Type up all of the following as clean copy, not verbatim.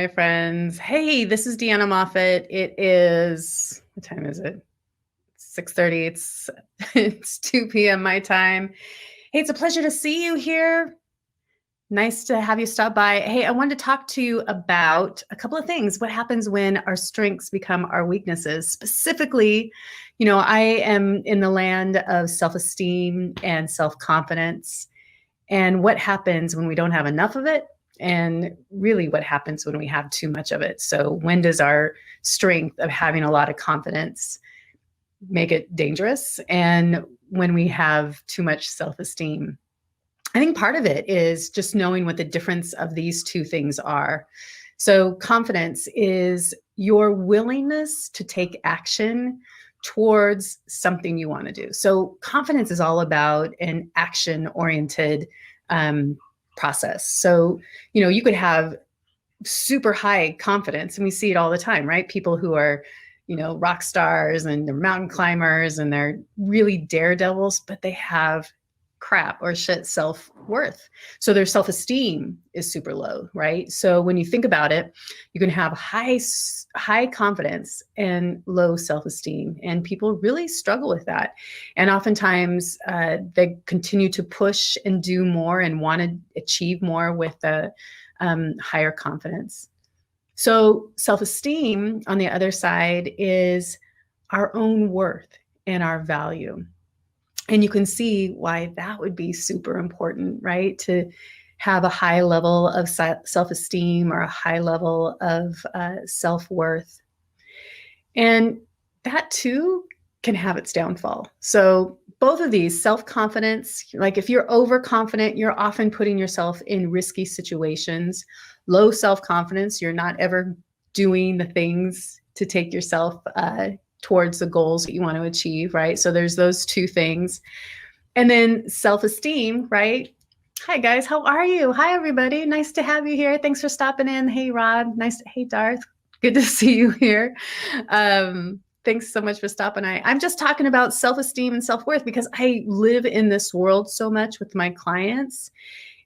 my friends. Hey, this is Deanna Moffitt. It is, what time is it? 6:30. It's 2 p.m. my time. Hey, it's a pleasure to see you here. Nice to have you stop by. Hey, I wanted to talk to you about a couple of things. What happens when our strengths become our weaknesses? Specifically, I am in the land of self-esteem and self-confidence. And what happens when we don't have enough of it? And really what happens when we have too much of it? So when does our strength of having a lot of confidence make it dangerous? And when we have too much self-esteem? I think part of it is just knowing what the difference of these two things are. So confidence is your willingness to take action towards something you want to do. So confidence is all about an action-oriented process. So, you could have super high confidence, and we see it all the time, right? People who are, rock stars and they're mountain climbers and they're really daredevils, but they have crap or shit self-worth. So their self-esteem is super low, right? So when you think about it, you can have high confidence and low self-esteem, and people really struggle with that. And oftentimes they continue to push and do more and want to achieve more with the higher confidence. So self-esteem, on the other side, is our own worth and our value. And you can see why that would be super important, right? To have a high level of self-esteem or a high level of self-worth. And that too can have its downfall. So both of these, self-confidence, like if you're overconfident, you're often putting yourself in risky situations. Low self-confidence, you're not ever doing the things to take yourself towards the goals that you want to achieve, right? So there's those two things. And then self-esteem, right? Hi guys, how are you? Hi everybody, nice to have you here. Thanks for stopping in. Hey Rob, hey Darth, good to see you here. Thanks so much for stopping by. I'm just talking about self-esteem and self-worth because I live in this world so much with my clients,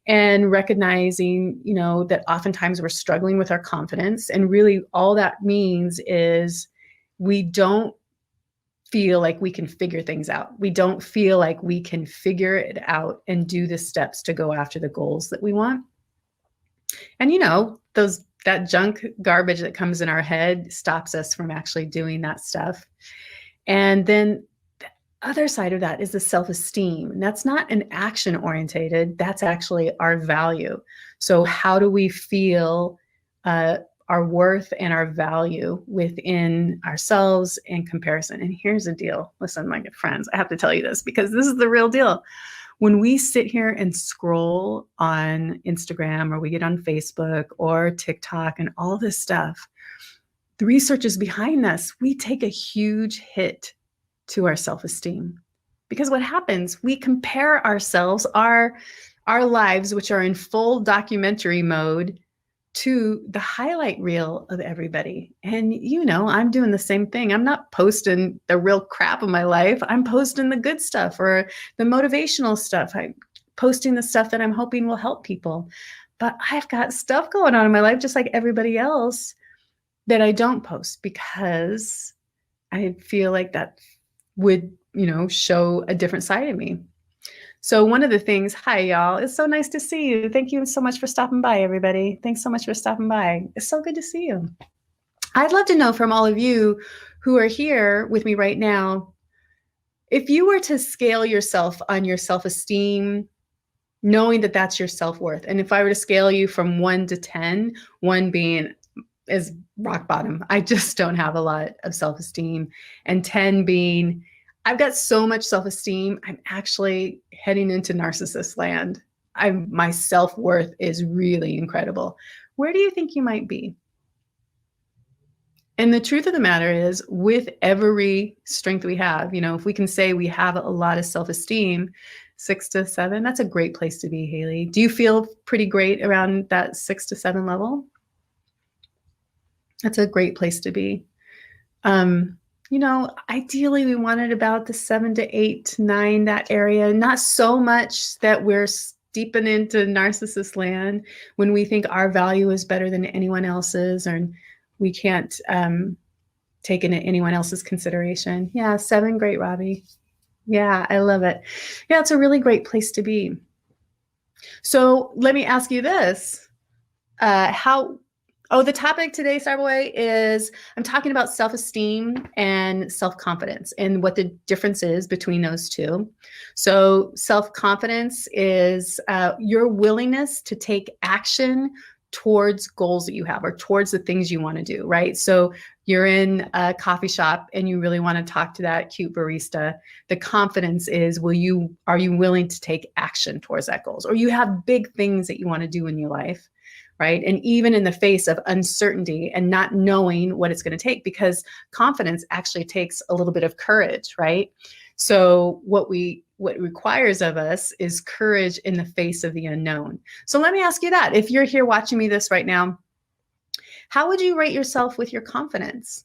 and recognizing, that oftentimes we're struggling with our confidence. And really all that means is we don't feel like we can figure things out. We don't feel like we can figure it out and do the steps to go after the goals that we want. And that junk garbage that comes in our head stops us from actually doing that stuff. And then the other side of that is the self-esteem. And that's not an action orientated, that's actually our value. So how do we feel our worth and our value within ourselves in comparison? And here's the deal. Listen, my good friends, I have to tell you this because this is the real deal. When we sit here and scroll on Instagram, or we get on Facebook or TikTok and all this stuff, the research is behind this. We take a huge hit to our self-esteem because what happens, we compare ourselves, our lives, which are in full documentary mode, to the highlight reel of everybody. And I'm doing the same thing. I'm not posting the real crap of my life. I'm posting the good stuff or the motivational stuff. I'm posting the stuff that I'm hoping will help people. But I've got stuff going on in my life, just like everybody else, that I don't post because I feel like that would, show a different side of me. So one of the things, hi y'all, it's so nice to see you. Thank you so much for stopping by, everybody. Thanks so much for stopping by. It's so good to see you. I'd love to know from all of you who are here with me right now, if you were to scale yourself on your self-esteem, knowing that that's your self-worth, and if I were to scale you from 1 to 10, 1 being is rock bottom, I just don't have a lot of self-esteem, and 10 being, I've got so much self-esteem, I'm actually heading into narcissist land. My self-worth is really incredible. Where do you think you might be? And the truth of the matter is, with every strength we have, if we can say we have a lot of self-esteem, 6 to 7, that's a great place to be, Haley. Do you feel pretty great around that 6 to 7 level? That's a great place to be. Ideally we wanted about the 7 to 8 to 9, that area, not so much that we're deepen into narcissist land when we think our value is better than anyone else's, or we can't take into anyone else's consideration. Yeah, 7, great, Robbie. Yeah, I love it. Yeah, it's a really great place to be. So let me ask you this. The topic today, Starboy, is I'm talking about self-esteem and self-confidence and what the difference is between those two. So self-confidence is your willingness to take action towards goals that you have or towards the things you want to do, right? So you're in a coffee shop and you really want to talk to that cute barista. The confidence is, are you willing to take action towards that goals? Or you have big things that you want to do in your life, right? And even in the face of uncertainty and not knowing what it's going to take, because confidence actually takes a little bit of courage, right? So what it requires of us is courage in the face of the unknown. So let me ask you that. If you're here watching me this right now, how would you rate yourself with your confidence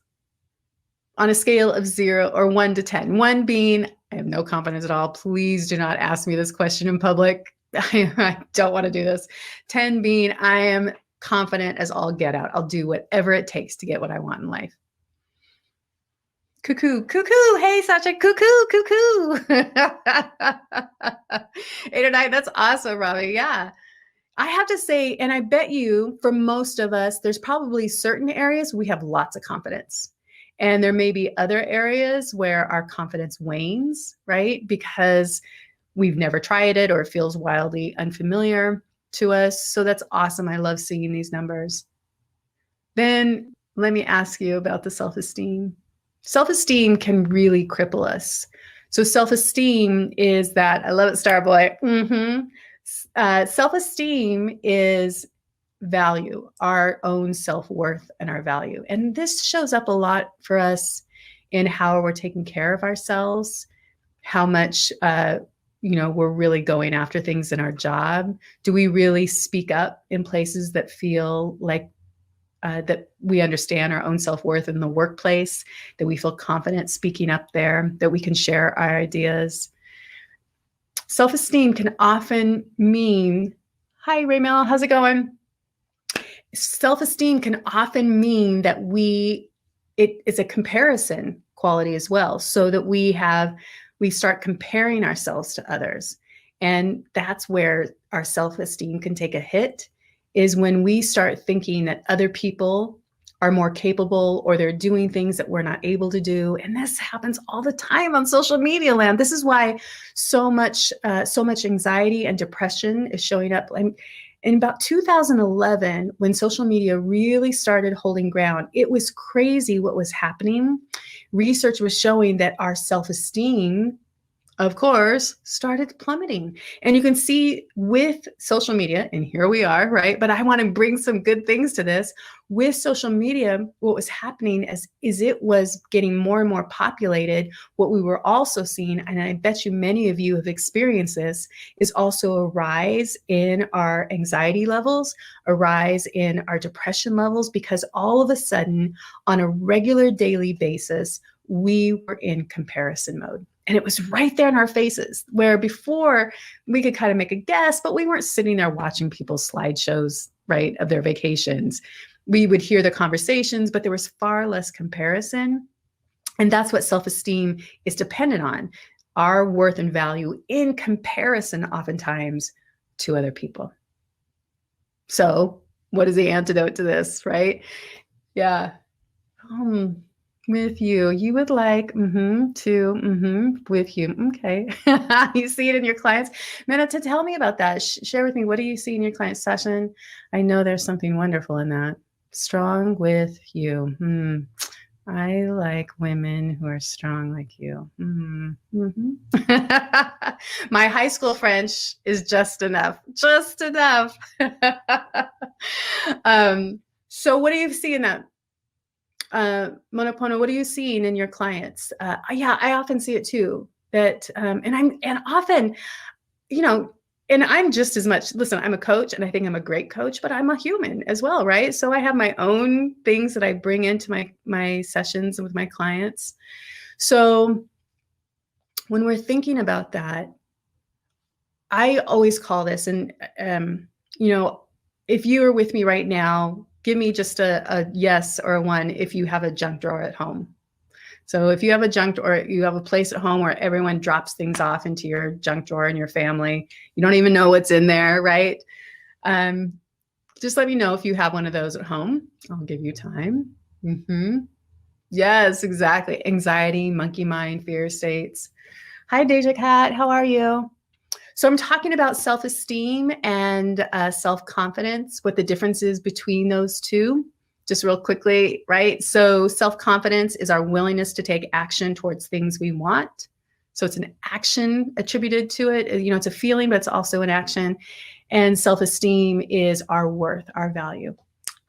on a scale of 0 or 1 to 10? 1 being, I have no confidence at all. Please do not ask me this question in public. I don't want to do this. 10 being, I am confident as all get out. I'll do whatever it takes to get what I want in life. Cuckoo, cuckoo. Hey, Sasha, cuckoo, cuckoo. 8 or 9. That's awesome, Robbie. Yeah. I have to say, and I bet you for most of us, there's probably certain areas we have lots of confidence. And there may be other areas where our confidence wanes, right? Because we've never tried it or it feels wildly unfamiliar to us. So that's awesome. I love seeing these numbers. Then let me ask you about the self-esteem. Self-esteem can really cripple us. So self-esteem is that, I love it, Starboy. Self-esteem is value, our own self-worth and our value. And this shows up a lot for us in how we're taking care of ourselves, how much we're really going after things in our job. Do we really speak up in places that feel like that we understand our own self-worth in the workplace, that we feel confident speaking up there, that we can share our ideas? Self-esteem can often mean, hi, Raymel, how's it going? Self-esteem can often mean that it's a comparison quality as well, so that we start comparing ourselves to others. And that's where our self-esteem can take a hit, is when we start thinking that other people are more capable or they're doing things that we're not able to do. And this happens all the time on social media land. This is why so much anxiety and depression is showing up. And in about 2011, when social media really started holding ground, it was crazy what was happening. Research was showing that our self-esteem, of course, started plummeting. And you can see with social media, and here we are, right? But I want to bring some good things to this. With social media, what was happening is it was getting more and more populated. What we were also seeing, and I bet you many of you have experienced this, is also a rise in our anxiety levels, a rise in our depression levels, because all of a sudden, on a regular daily basis, we were in comparison mode. And it was right there in our faces, where before we could kind of make a guess, but we weren't sitting there watching people's slideshows, right, of their vacations. We would hear the conversations, but there was far less comparison. And that's what self-esteem is dependent on, our worth and value in comparison oftentimes to other people. So what is the antidote to this, right? Yeah. With you. You would like with you. Okay. You see it in your clients. Manetta, tell me about that. Share with me. What do you see in your client session? I know there's something wonderful in that. Strong with you. I like women who are strong like you. My high school French is just enough. Just enough. So what do you see in that? Monopono, what are you seeing in your clients? Yeah, I often see it too. That and often, and I'm just as much. Listen, I'm a coach, and I think I'm a great coach, but I'm a human as well, right? So I have my own things that I bring into my sessions with my clients. So when we're thinking about that, I always call this, and you know, if you are with me right now, give me just a yes or a one if you have a junk drawer at home. So if you have a junk drawer, you have a place at home where everyone drops things off into your junk drawer in your family, you don't even know what's in there, right? Um, just let me know if you have one of those at home. I'll give you time. Yes, exactly. Anxiety, monkey mind, fear states. Hi, Deja Cat. How are you? So I'm talking about self-esteem and self-confidence, what the difference is between those two, just real quickly, right? So self-confidence is our willingness to take action towards things we want. So it's an action attributed to it. You know, it's a feeling, but it's also an action. And self-esteem is our worth, our value.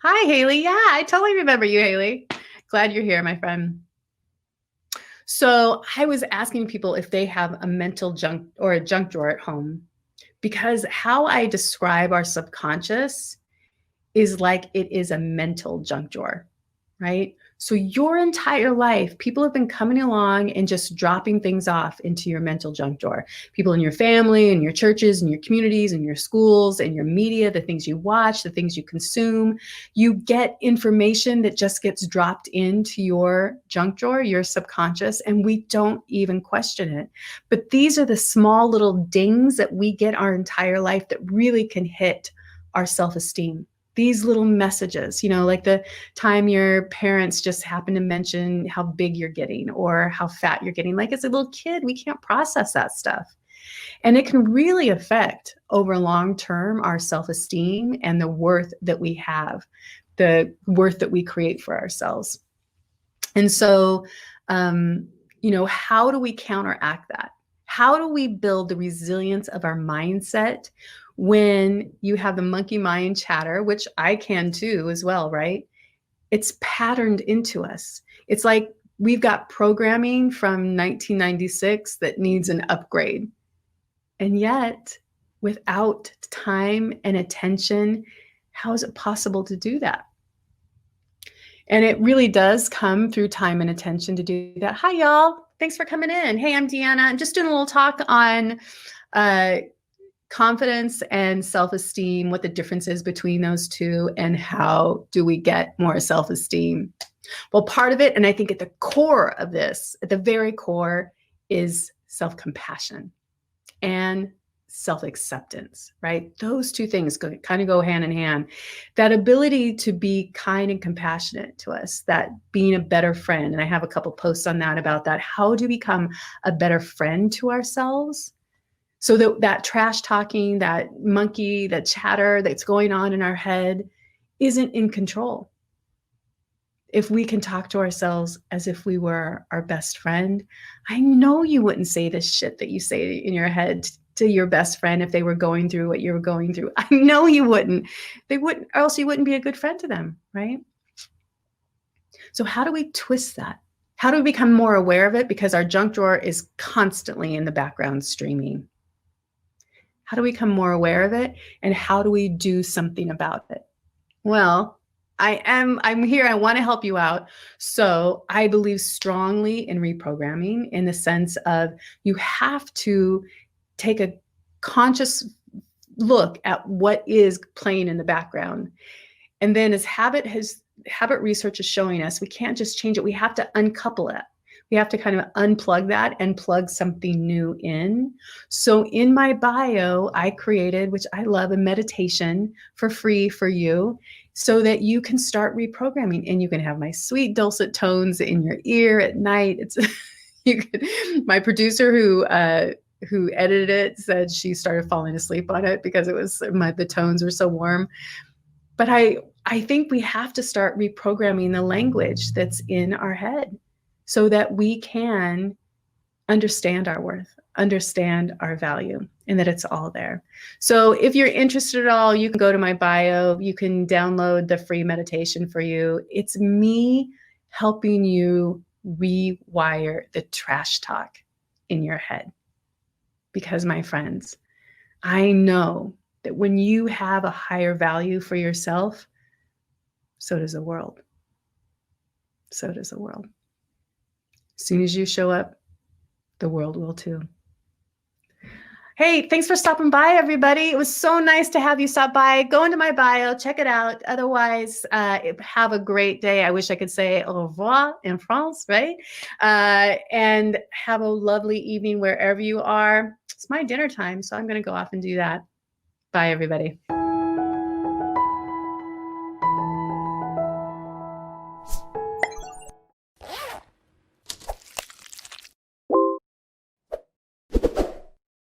Hi, Haley. Yeah, I totally remember you, Haley. Glad you're here, my friend. So I was asking people if they have a mental junk or a junk drawer at home, because how I describe our subconscious is like it is a mental junk drawer, right? So your entire life, people have been coming along and just dropping things off into your mental junk drawer. People in your family and your churches and your communities and your schools and your media, the things you watch, the things you consume, you get information that just gets dropped into your junk drawer, your subconscious, and we don't even question it. But these are the small little dings that we get our entire life that really can hit our self-esteem. These little messages, you know, like the time your parents just happen to mention how big you're getting or how fat you're getting. Like as a little kid, we can't process that stuff. And it can really affect over long term our self-esteem and the worth that we have, the worth that we create for ourselves. And so, you know, how do we counteract that? How do we build the resilience of our mindset when you have the monkey mind chatter, which I can too as well, right? It's patterned into us. It's like we've got programming from 1996 that needs an upgrade. And yet, without time and attention, how is it possible to do that? And it really does come through time and attention to do that. Hi, y'all. Thanks for coming in. Hey, I'm Deanna. I'm just doing a little talk on confidence and self-esteem, what the difference is between those two, and how do we get more self-esteem. Well, part of it, and I think at the core of this, at the very core, is self-compassion and self-acceptance, right? Those two things kind of go hand in hand. That ability to be kind and compassionate to us, that being a better friend. And I have a couple posts on that about that. How to become a better friend to ourselves so that trash talking, that monkey, that chatter that's going on in our head isn't in control. If we can talk to ourselves as if we were our best friend, I know you wouldn't say this shit that you say in your head to your best friend if they were going through what you were going through. I know you wouldn't. They wouldn't, or else you wouldn't be a good friend to them, right? So how do we twist that? How do we become more aware of it? Because our junk drawer is constantly in the background streaming. How do we become more aware of it? And how do we do something about it? Well, I'm here. I want to help you out. So I believe strongly in reprogramming in the sense of you have to take a conscious look at what is playing in the background. And then as habit research is showing us, we can't just change it. We have to uncouple it. We have to kind of unplug that and plug something new in. So in my bio, I created, which I love, a meditation for free for you so that you can start reprogramming and you can have my sweet dulcet tones in your ear at night. It's my producer who edited it said she started falling asleep on it because the tones were so warm. But I think we have to start reprogramming the language that's in our head so that we can understand our worth, understand our value, and that it's all there. So if you're interested at all, you can go to my bio. You can download the free meditation for you. It's me helping you rewire the trash talk in your head. Because, my friends, I know that when you have a higher value for yourself, so does the world. So does the world. As soon as you show up, the world will too. Hey, thanks for stopping by, everybody. It was so nice to have you stop by. Go into my bio, check it out. Otherwise, have a great day. I wish I could say au revoir in France, right? And have a lovely evening wherever you are. It's my dinner time, so I'm going to go off and do that. Bye, everybody.